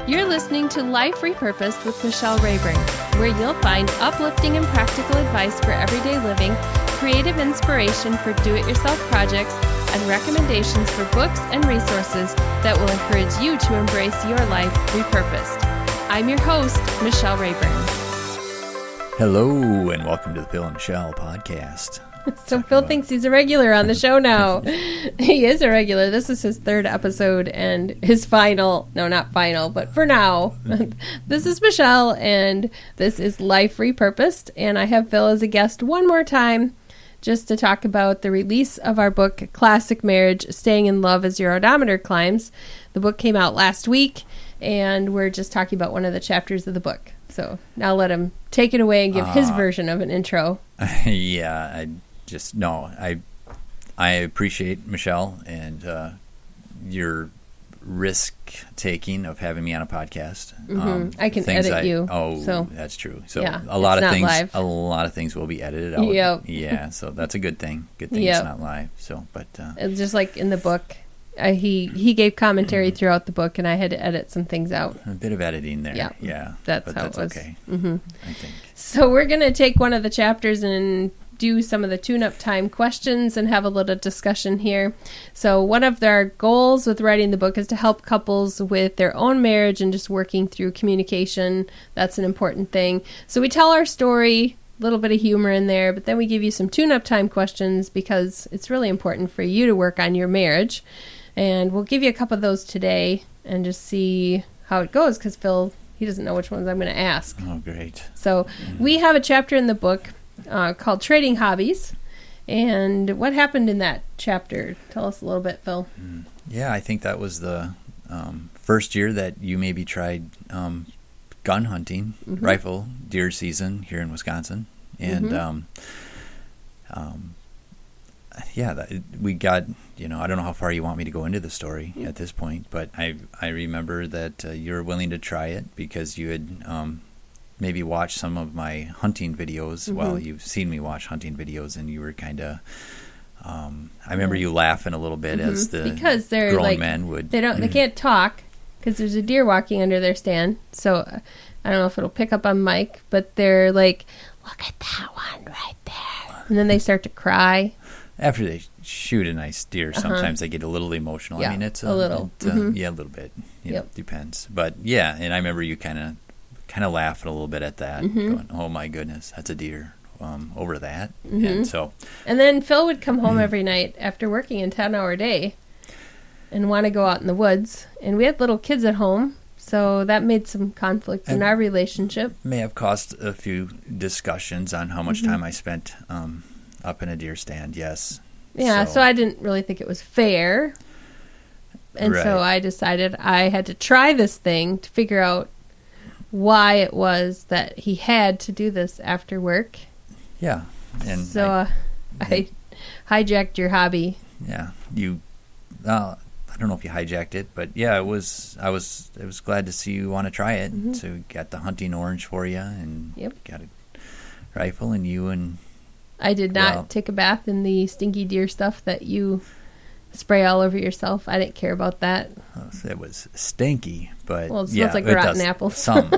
You're listening to Life Repurposed with Michelle Rayburn, where you'll find uplifting and practical advice for everyday living, creative inspiration for do-it-yourself projects, and recommendations for books and resources that will encourage you to embrace your life repurposed. I'm your host, Michelle Rayburn. Hello, and welcome to the Phil and Michelle podcast. So Phil thinks he's a regular on the show now. He is a regular. This is his third episode and his final, no, not final, but for now. This is Michelle, and this is Life Repurposed, and I have Phil as a guest one more time just to talk about the release of our book, Classic Marriage, Staying in Love as Your Odometer Climbs. The book came out last week, and we're just talking about one of the chapters of the book. So now let him take it away and give his version of an intro. Yeah, I appreciate Michelle and your risk taking of having me on a podcast. I can edit you. Oh, so. That's true. So yeah, a lot of things, live. a lot of things will be edited out. Yep. Yeah, so that's a good thing. Good thing it's not live. So, but it's just like in the book, he gave commentary throughout the book, and I had to edit some things out. A bit of editing there. Yeah, that's how it was. Okay. I think. So we're gonna take one of the chapters and do some of the tune-up time questions and have a little discussion here. So one of our goals with writing the book is to help couples with their own marriage and just working through communication. That's an important thing. So we tell our story, a little bit of humor in there, but then we give you some tune-up time questions because it's really important for you to work on your marriage. And we'll give you a couple of those today and just see how it goes because Phil, he doesn't know which ones I'm going to ask. Oh, great. So we have a chapter in the book called Trading Hobbies. And what happened in that chapter? Tell us a little bit, Phil. Yeah, I think that was the first year that you maybe tried gun hunting, rifle deer season here in Wisconsin. And we got, I don't know how far you want me to go into the story at this point, but I remember that you were willing to try it because you had maybe watched some of my hunting videos. Well, you've seen me watch hunting videos, and you were kind of, I remember you laughing a little bit as the because they're grown men would. They can't talk because there's a deer walking under their stand. So I don't know if it'll pick up on mic, but they're like, look at that one right there. And then they start to cry. After they shoot a nice deer, sometimes they get a little emotional. Yeah, I mean, it's a little. Yeah, a little bit. Depends. But yeah, and I remember you kind of laughing a little bit at that, going, "Oh my goodness, that's a deer." Over that, and then Phil would come home every night after working a 10-hour day, and want to go out in the woods. And we had little kids at home, so that made some conflict in our relationship. May have caused a few discussions on how much time I spent up in a deer stand. Yes. Yeah. So I didn't really think it was fair, and right. So I decided I had to try this thing to figure out why it was that he had to do this after work. Yeah. And so I hijacked your hobby. Yeah. I don't know if you hijacked it, but yeah, I was glad to see you want to try it. So got the hunting orange for you and got a rifle, and you and I did not take a bath in the stinky deer stuff that you spray all over yourself. I didn't care about that. It was stinky, but it smells like rotten apples. Some,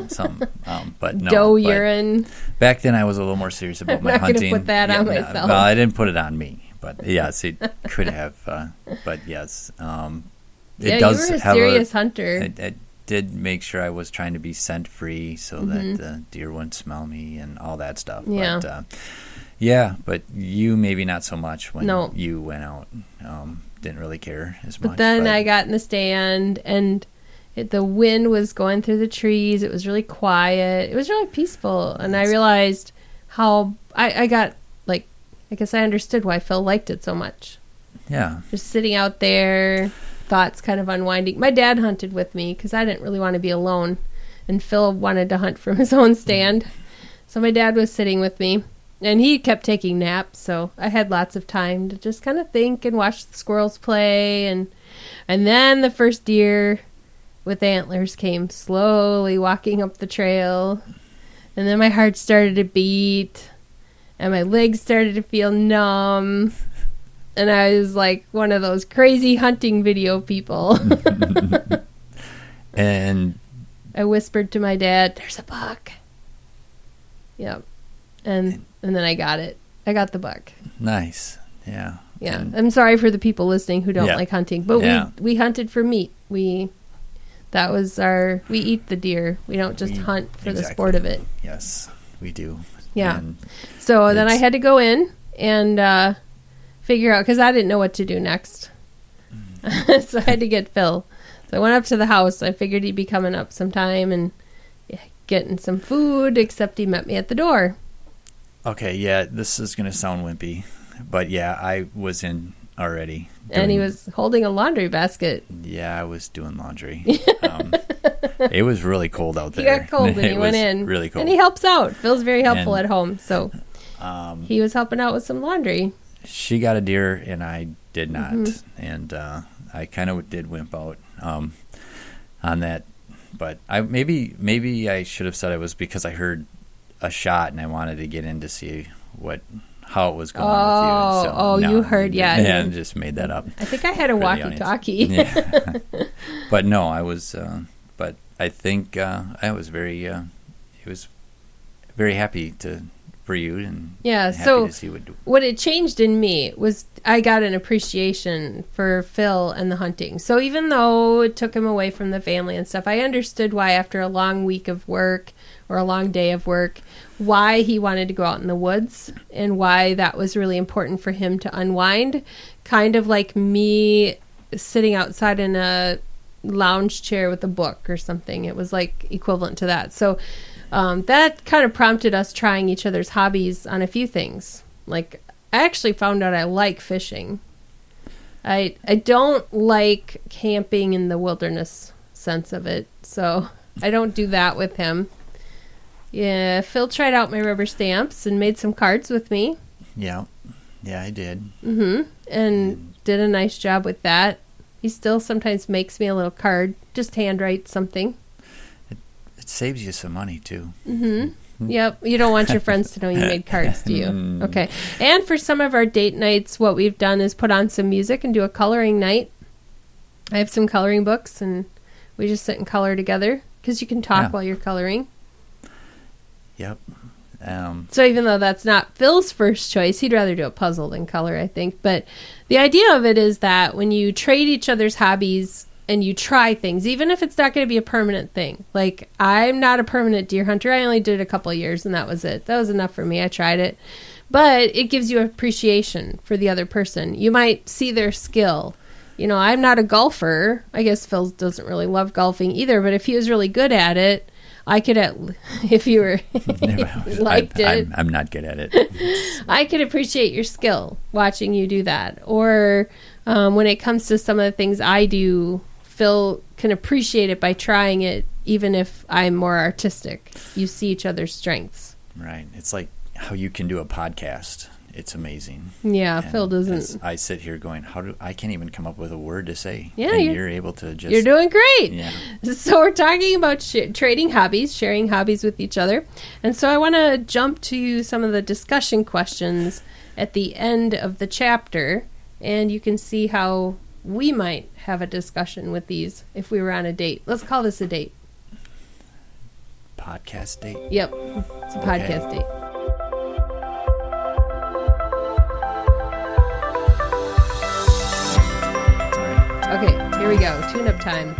but no. Doe urine. Back then, I was a little more serious about my hunting. I'm not going to put that on myself. Well, I didn't put it on me, but yes, it could have. But yes, it does. You were a serious hunter. It did make sure I was trying to be scent free so that the deer wouldn't smell me and all that stuff. Yeah. But but you maybe not so much when you went out. Didn't really care as much. But then I got in the stand, and the wind was going through the trees. It was really quiet. It was really peaceful. And I realized how I got, I guess I understood why Phil liked it so much. Yeah. Just sitting out there, thoughts kind of unwinding. My dad hunted with me because I didn't really want to be alone. And Phil wanted to hunt from his own stand. So my dad was sitting with me. And he kept taking naps, so I had lots of time to just kind of think and watch the squirrels play. And then the first deer with antlers came slowly walking up the trail. And then my heart started to beat, and my legs started to feel numb. And I was like one of those crazy hunting video people. And I whispered to my dad, "There's a buck." Yep. And then I got it. I got the buck. Nice. Yeah. Yeah. And I'm sorry for the people listening who don't like hunting, but we hunted for meat. We eat the deer. We don't just hunt for the sport of it. Yes, we do. Yeah. And so then I had to go in and figure out, because I didn't know what to do next. So I had to get Phil. So I went up to the house. I figured he'd be coming up sometime and getting some food, except he met me at the door. Okay, yeah, this is going to sound wimpy, but yeah, I was in already. And he was holding a laundry basket. Yeah, I was doing laundry. It was really cold out there. He got cold when he went in. Really cold. And he helps out. Phil's very helpful at home, so he was helping out with some laundry. She got a deer, and I did not. Mm-hmm. And I kind of did wimp out on that. But maybe I should have said it was because I heard a shot, and I wanted to get in to see how it was going with you. So, you heard, yeah. Yeah, and just made that up. I think I had a walkie-talkie. Yeah. But no, I was, but I think I was very happy for you and happy to see what it changed in me was I got an appreciation for Phil and the hunting. So even though it took him away from the family and stuff, I understood why after a long week of work or a long day of work, why he wanted to go out in the woods and why that was really important for him to unwind. Kind of like me sitting outside in a lounge chair with a book or something. It was like equivalent to that. So that kind of prompted us trying each other's hobbies on a few things. Like, I actually found out I like fishing. I don't like camping in the wilderness sense of it, so I don't do that with him. Yeah, Phil tried out my rubber stamps and made some cards with me. Yeah, I did. Mm-hmm. And did a nice job with that. He still sometimes makes me a little card, just handwrite something. It saves you some money, too. Mm-hmm. Yep. You don't want your friends to know you made cards, do you? Okay. And for some of our date nights, what we've done is put on some music and do a coloring night. I have some coloring books, and we just sit and color together, because you can talk while you're coloring. Yep. So even though that's not Phil's first choice, he'd rather do a puzzle than color, I think. But the idea of it is that when you trade each other's hobbies and you try things, even if it's not going to be a permanent thing. Like, I'm not a permanent deer hunter. I only did it a couple of years, and that was it. That was enough for me. I tried it. But it gives you appreciation for the other person. You might see their skill. You know, I'm not a golfer. I guess Phil doesn't really love golfing either, but if he was really good at it, I could, if you were liked it. I'm not good at it. I could appreciate your skill watching you do that. Or when it comes to some of the things I do, Phil can appreciate it by trying it, even if I'm more artistic. You see each other's strengths. Right. It's like how you can do a podcast. It's amazing. Yeah, and Phil doesn't. I sit here going, I can't even come up with a word to say. Yeah, and you're able to just. You're doing great. Yeah. So we're talking about trading hobbies, sharing hobbies with each other. And so I want to jump to some of the discussion questions at the end of the chapter. And you can see how we might have a discussion with these if we were on a date. Let's call this a date. Podcast date? Yep. It's a podcast date. Okay, here we go. Tune-up time.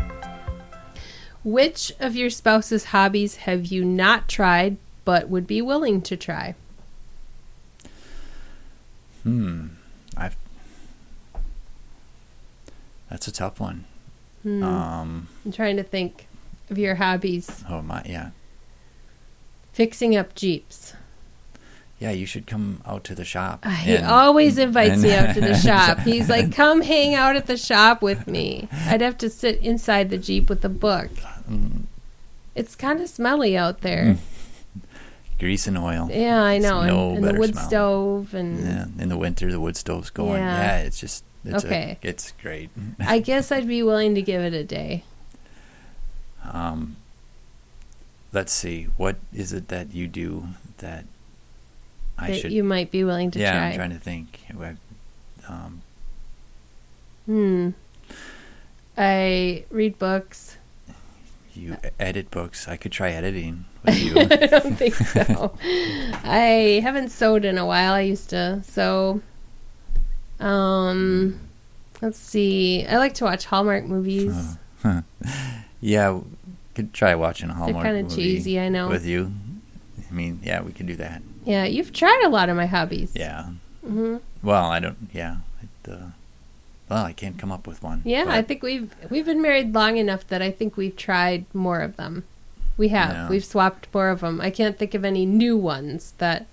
Which of your spouse's hobbies have you not tried but would be willing to try? That's a tough one. I'm trying to think of your hobbies. Oh, yeah. Fixing up Jeeps. Yeah, you should come out to the shop. He always invites me out to the shop. He's like, come hang out at the shop with me. I'd have to sit inside the Jeep with a book. It's kind of smelly out there. Grease and oil. Yeah, I know. No and the wood smell. Stove. And yeah, in the winter, the wood stove's going. Yeah, it's just... It's great. I guess I'd be willing to give it a day. Let's see. What is it that you do that you might be willing to try? Yeah, I'm trying to think. I read books. You edit books. I could try editing with you. I don't think so. I haven't sewed in a while. I used to sew. Let's see. I like to watch Hallmark movies. Yeah, could try watching a Hallmark movie. They're kind of cheesy, I know. With you. I mean, yeah, we could do that. Yeah, you've tried a lot of my hobbies. Yeah. Mm-hmm. Well, I don't. Yeah. Well, I can't come up with one. Yeah, I think we've been married long enough that I think we've tried more of them. We have. Yeah. We've swapped more of them. I can't think of any new ones that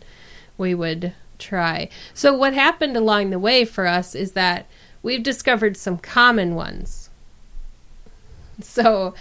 we would try. So what happened along the way for us is that we've discovered some common ones. So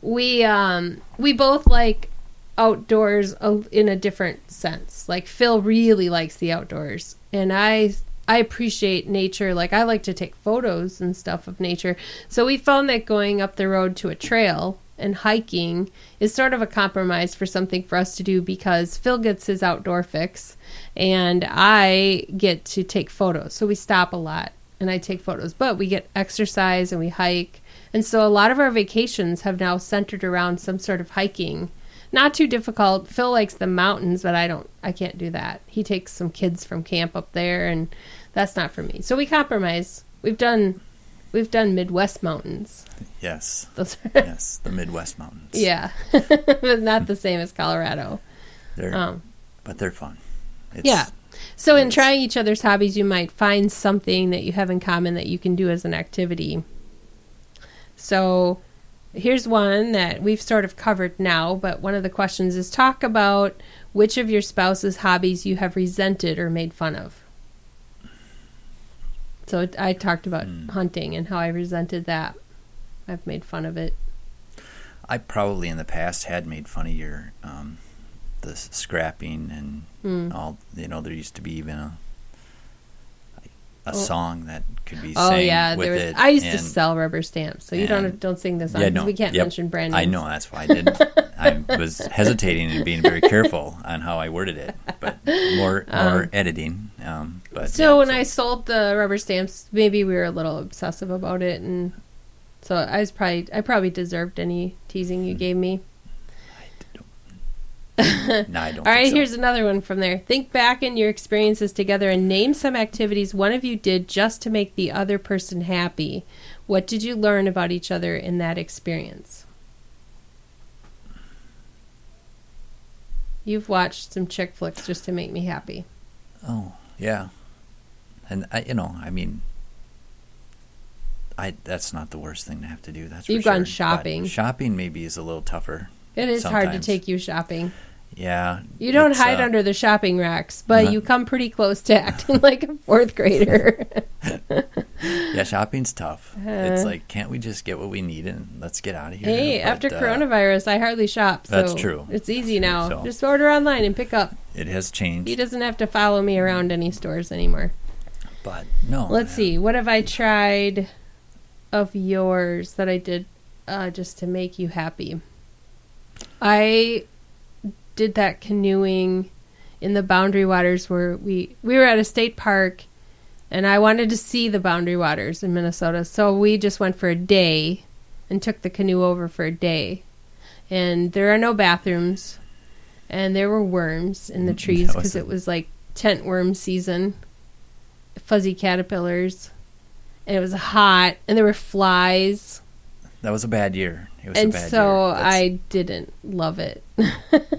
we both like outdoors in a different sense. Like Phil really likes the outdoors, and I appreciate nature. Like I like to take photos and stuff of nature. So we found that going up the road to a trail and hiking is sort of a compromise for something for us to do, because Phil gets his outdoor fix and I get to take photos. So we stop a lot and I take photos, but we get exercise and we hike. And so a lot of our vacations have now centered around some sort of hiking. Not too difficult. Phil likes the mountains, but I can't do that. He takes some kids from camp up there, and that's not for me. So we compromise. We've done Midwest mountains. Yes. Those are yes, the Midwest mountains. Yeah. But not the same as Colorado. But they're fun. Yeah. So in trying each other's hobbies, you might find something that you have in common that you can do as an activity. So here's one that we've sort of covered now, but one of the questions is talk about which of your spouse's hobbies you have resented or made fun of. So I talked about hunting and how I resented that. I've made fun of it. I probably in the past had made fun of your the scrapping and all. You know, there used to be even a song that could be sang with it. I used to sell rubber stamps, so you don't sing this song because we can't mention brand names. I know, that's why I didn't. I was hesitating and being very careful on how I worded it, but more editing. When I sold the rubber stamps, maybe we were a little obsessive about it, and so I probably deserved any teasing you gave me. No, I don't. All right, here's another one from there. Think back in your experiences together and name some activities one of you did just to make the other person happy. What did you learn about each other in that experience? You've watched some chick flicks just to make me happy. Oh, yeah. And that's not the worst thing to have to do. That's for You've sure. gone shopping. But shopping maybe is a little tougher. It is sometimes. hard to take you shopping. Yeah. You don't hide under the shopping racks, but you come pretty close to acting like a fourth grader. Yeah, shopping's tough. It's like, can't we just get what we need and let's get out of here? Hey, after coronavirus, I hardly shop. So that's true. It's easy now. So, just order online and pick up. It has changed. He doesn't have to follow me around any stores anymore. But no. Let's see. What have I tried of yours that I did just to make you happy? I did that canoeing in the Boundary Waters where we were at a state park, and I wanted to see the Boundary Waters in Minnesota. So we just went for a day and took the canoe over for a day. And there are no bathrooms, and there were worms in the trees because it was like tent worm season, fuzzy caterpillars, and it was hot, and there were flies. That was a bad year. It was and a bad so year. I didn't love it.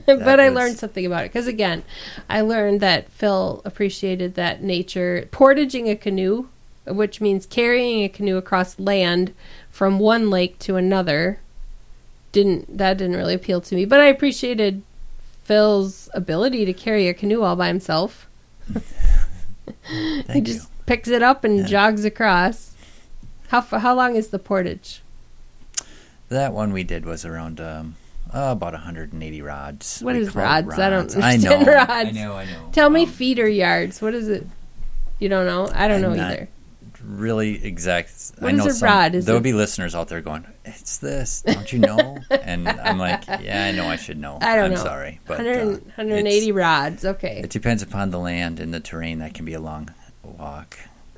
But I learned something about it. Because, again, I learned that Phil appreciated that nature. Portaging a canoe, which means carrying a canoe across land from one lake to another, didn't really appeal to me. But I appreciated Phil's ability to carry a canoe all by himself. He just picks it up and jogs across. How long is the portage? That one we did was around about 180 rods. What is rods? I don't understand rods. I know. Tell me feet or yards. What is it? You don't know? I don't know either. Really exact. What is a rod? There will be listeners out there going, "It's this, don't you know?" And I'm like, "Yeah, I know. I should know. I don't know. I'm sorry, but 180 rods. Okay. It depends upon the land and the terrain. That can be a long walk.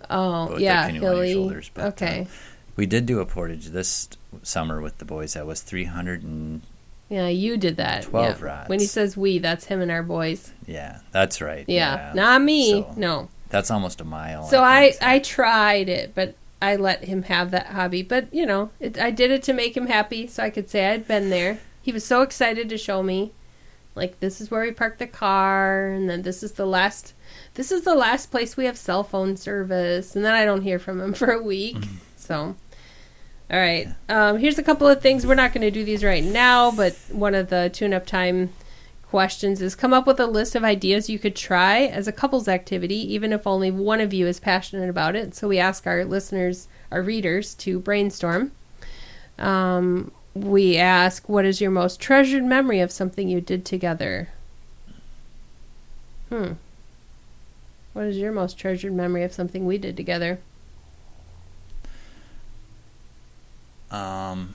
Oh, with yeah, the canoe on your hilly. shoulders, but, okay. We did do a portage this summer with the boys. That was 312 Yeah, you did that. rods. When he says we, that's him and our boys. Yeah, that's right. Yeah. Not me. So no. That's almost a mile. So think. I tried it, but I let him have that hobby. But, I did it to make him happy, so I could say I'd been there. He was so excited to show me. Like, this is where we parked the car, and then this is the last place we have cell phone service, and then I don't hear from him for a week. So, all right. Here's a couple of things. We're not going to do these right now, but one of the tune-up time questions is come up with a list of ideas you could try as a couples activity, even if only one of you is passionate about it. So we ask our listeners, our readers, to brainstorm. We ask, what is your most treasured memory of something you did together? What is your most treasured memory of something we did together? I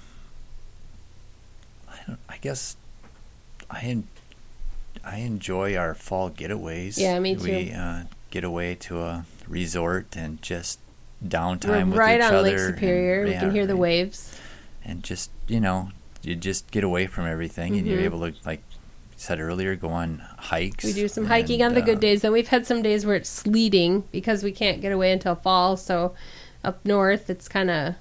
guess I enjoy our fall getaways. Yeah, me too. We get away to a resort and just downtime We're with right each on other. Lake Superior. We can hear the waves. And just, you just get away from everything, and you're able to, like you said earlier, go on hikes. We do some hiking on the good days. Then we've had some days where it's sleeting because we can't get away until fall. So up north, it's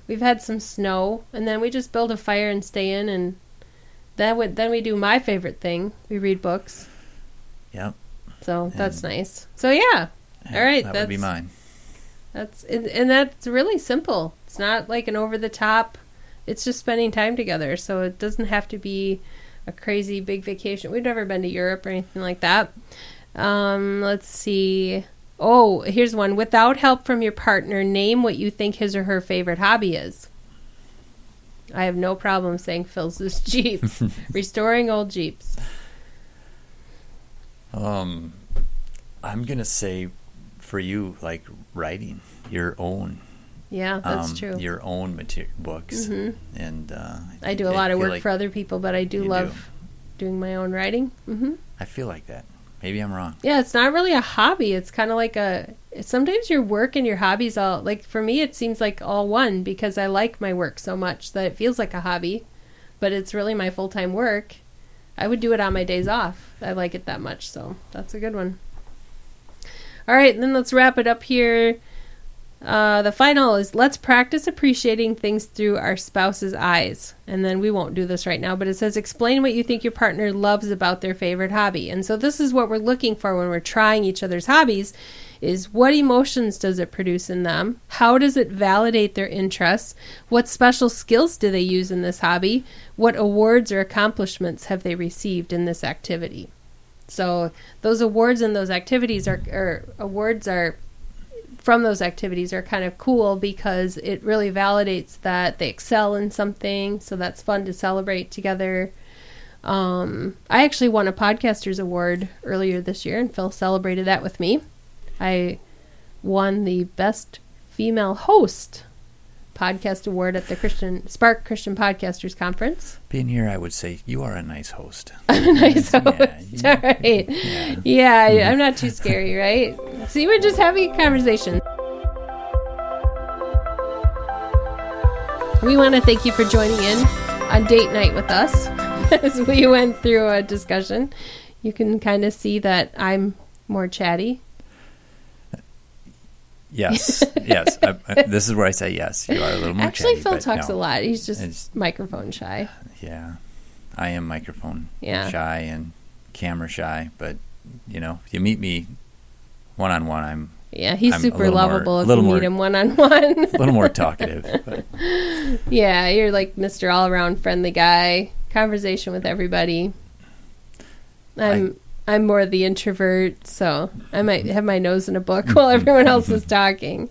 we've had some snow. And then we just build a fire and stay in. And then we do my favorite thing. We read books. Yep. So that's nice. So, yeah. All right. That would be mine. And that's really simple. It's not like an over-the-top. It's just spending time together. So it doesn't have to be a crazy big vacation. We've never been to Europe or anything like that. Let's see. Oh, here's one. Without help from your partner, name what you think his or her favorite hobby is. I have no problem saying Phil's is Jeeps. Restoring old Jeeps. I'm going to say for you, like writing your own. Yeah, that's true. Your own books. And I do a lot of work for other people, but I do love doing my own writing. I feel like that. Maybe I'm wrong. Yeah, it's not really a hobby. It's kind of like sometimes your work and your hobbies all, like for me, it seems like all one because I like my work so much that it feels like a hobby, but it's really my full-time work. I would do it on my days off. I like it that much, so that's a good one. All right, then let's wrap it up here. The final is let's practice appreciating things through our spouse's eyes. And then we won't do this right now, but it says explain what you think your partner loves about their favorite hobby. And so this is what we're looking for when we're trying each other's hobbies is what emotions does it produce in them? How does it validate their interests? What special skills do they use in this hobby? What awards or accomplishments have they received in this activity? So those awards and those activities from those activities are kind of cool because it really validates that they excel in something. So that's fun to celebrate together. I actually won a Podcasters Award earlier this year, and Phil celebrated that with me. I won the Best Female Host Podcast Award at the Spark Christian Podcasters Conference. Being here, I would say you are a nice host. I'm a nice host. All right. Yeah, I'm not too scary, right? See, we're just having a conversation. We want to thank you for joining in on date night with us as we went through a discussion. You can kind of see that I'm more chatty. Yes. This is where I say yes. You are a little more Actually, chatty. Phil talks a lot. He's just microphone shy. Yeah. I am microphone shy and camera shy, but, you meet me one-on-one, he's super lovable if you meet him one-on-one. A little more talkative. But. Yeah, you're like Mr. All-Around friendly guy, conversation with everybody. I'm more the introvert, so I might have my nose in a book while everyone else is talking.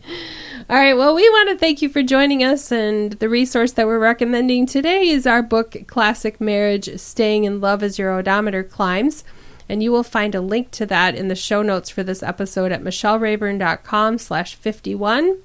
All right, well, we want to thank you for joining us, and the resource that we're recommending today is our book, Classic Marriage, Staying in Love as Your Odometer Climbs, and you will find a link to that in the show notes for this episode at michellerayburn.com/51.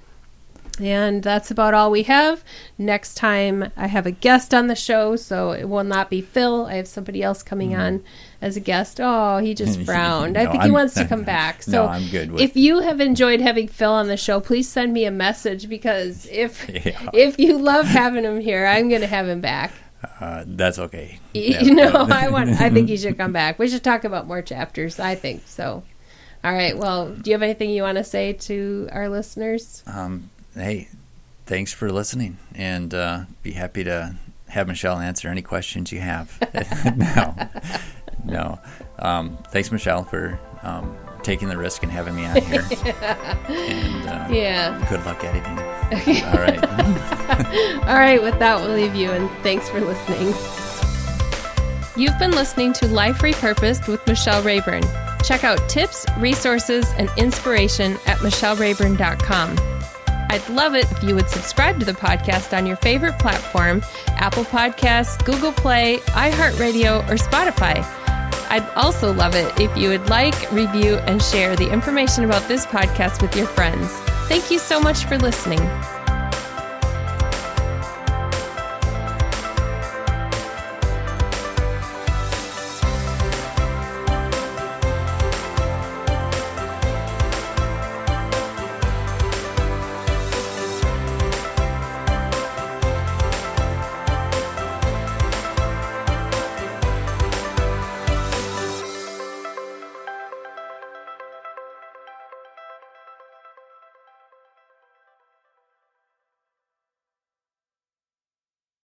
And that's about all we have. Next time I have a guest on the show, so it will not be Phil. I have somebody else coming on as a guest. Oh, he just frowned. I think he wants to come back. So no, I'm good with if you have enjoyed having Phil on the show, please send me a message, because if you love having him here, I'm going to have him back. That's okay. I think he should come back. We should talk about more chapters, I think. So, all right. Well, do you have anything you want to say to our listeners? Hey, thanks for listening, and be happy to have Michelle answer any questions you have. No. Thanks, Michelle, for taking the risk and having me on here. And good luck editing. All right. All right, with that, we'll leave you, and thanks for listening. You've been listening to Life Repurposed with Michelle Rayburn. Check out tips, resources, and inspiration at michellerayburn.com. I'd love it if you would subscribe to the podcast on your favorite platform, Apple Podcasts, Google Play, iHeartRadio, or Spotify. I'd also love it if you would like, review, and share the information about this podcast with your friends. Thank you so much for listening.